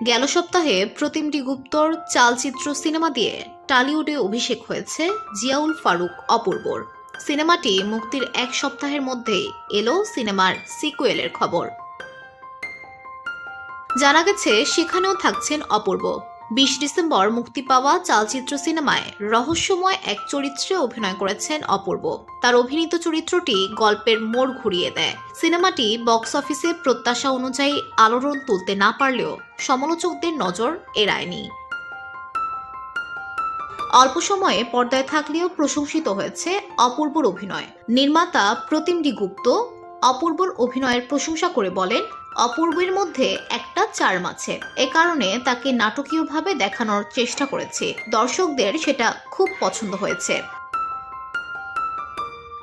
গেল সপ্তাহে প্রতিমটি গুপ্তর চালচিত্র সিনেমা দিয়ে টলিউডে অভিষেক হয়েছে জিয়াউল ফারুক অপূর্বর। সিনেমাটি মুক্তির এক সপ্তাহের মধ্যেই এলো সিনেমার সিকুয়েলের খবর। জানা গেছে সেখানেও থাকছেন অপূর্ব। 20 ডিসেম্বর মুক্তি পাওয়া চালচিত্র সিনেমায় রহস্যময় এক চরিত্রে অভিনয় করেছেন অপূর্ব। তার অভিনীত চরিত্রটি গল্পের মোড় ঘুরিয়ে দেয়। সিনেমাটি বক্স অফিসে প্রত্যাশা অনুযায়ী আলোড়ন তুলতে না পারলেও সমালোচকদের নজর এড়ায়নি। অল্প সময়ে পর্দায় থাকলেও প্রশংসিত হয়েছে অপূর্বর অভিনয়। নির্মাতা প্রতিমটি গুপ্ত অপূর্বর অভিনয়ের প্রশংসা করে বলেন, অপূর্বের মধ্যে একটা চার্ম আছে, এ কারণে তাকে নাটকীয়ভাবে দেখানোর চেষ্টা করেছি। দর্শকদের সেটা খুব পছন্দ হয়েছে।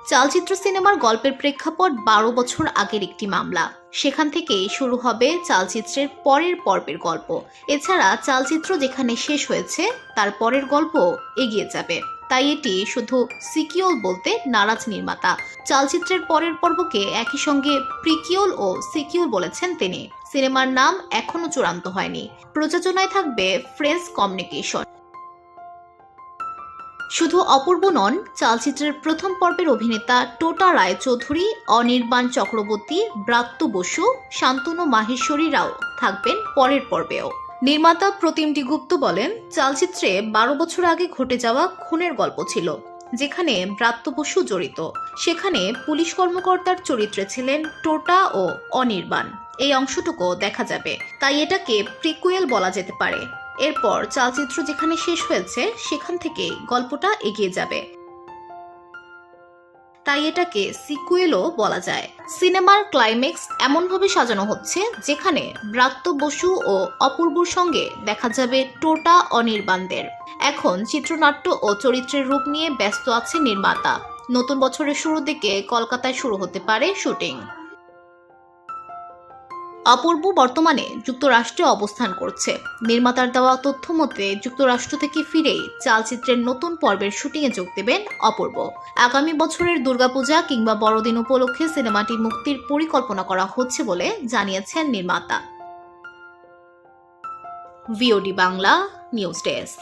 চালচিত্র সিনেমার গল্পের প্রেক্ষাপট 12 বছর আগের একটি মামলা। সেখান থেকেই শুরু হবে চালচিত্রের পরের পর্বের গল্প। এছাড়া চালচিত্র যেখানে শেষ হয়েছে তার পরের গল্প এগিয়ে যাবে। তাই এটি শুধু সিকিউল বলতে নারাজ নির্মাতা। চালচিত্রের পরের পর্বকে একই সঙ্গে প্রিকিউল ও সিকিউল বলেছেন তিনি। সিনেমার নাম এখনো চূড়ান্ত হয়নি। প্রযোজনায় থাকবে ফ্রেন্স কমিউনিকেশন। শুধু অপূর্ব নন, চালচিত্রের প্রথম পর্বের অভিনেতা টোটা রায়চৌধুরী, অনির্বাণ চক্রবর্তী, ব্রাত্য বসু, শান্তনু মাহেশ্বরীরাও থাকবেন পরের পর্বেও। নির্মাতা প্রতিমটি গুপ্ত বলেন, চালচিত্রে 12 বছর আগে ঘটে যাওয়া খুনের গল্প ছিল, যেখানে ব্রাত্য বসু জড়িত। সেখানে পুলিশ কর্মকর্তার চরিত্রে ছিলেন টোটা ও অনির্বাণ। এই অংশটুকু দেখা যাবে, তাই এটাকে প্রিকুয়েল বলা যেতে পারে। এরপর চালচিত্র যেখানে শেষ হয়েছে সেখান থেকে গল্পটা এগিয়ে যাবে, তাই এটাকে সিকুয়েলও বলা যায়। সিনেমার ক্লাইম্যাক্স এমনভাবে সাজানো হচ্ছে যেখানে ব্রাত্য বসু ও অপূর্বর সঙ্গে দেখা যাবে টোটা অনির্বাণদের। এখন চিত্রনাট্য ও চরিত্রের রূপ নিয়ে ব্যস্ত আছে নির্মাতা। নতুন বছরের শুরুর দিকে কলকাতায় শুরু হতে পারে শুটিং। অপূর্ব বর্তমানে যুক্তরাষ্ট্রে অবস্থান করছে। নির্মাতার দেওয়া তথ্য মতে যুক্তরাষ্ট্র থেকে ফিরেই চালচিত্রের নতুন পর্বের শুটিংয়ে যোগ দেবেন অপূর্ব। আগামী বছরের দুর্গাপূজা কিংবা বড়দিন উপলক্ষে সিনেমাটি মুক্তির পরিকল্পনা করা হচ্ছে বলে জানিয়েছেন নির্মাতা। VOD Bangla news desk.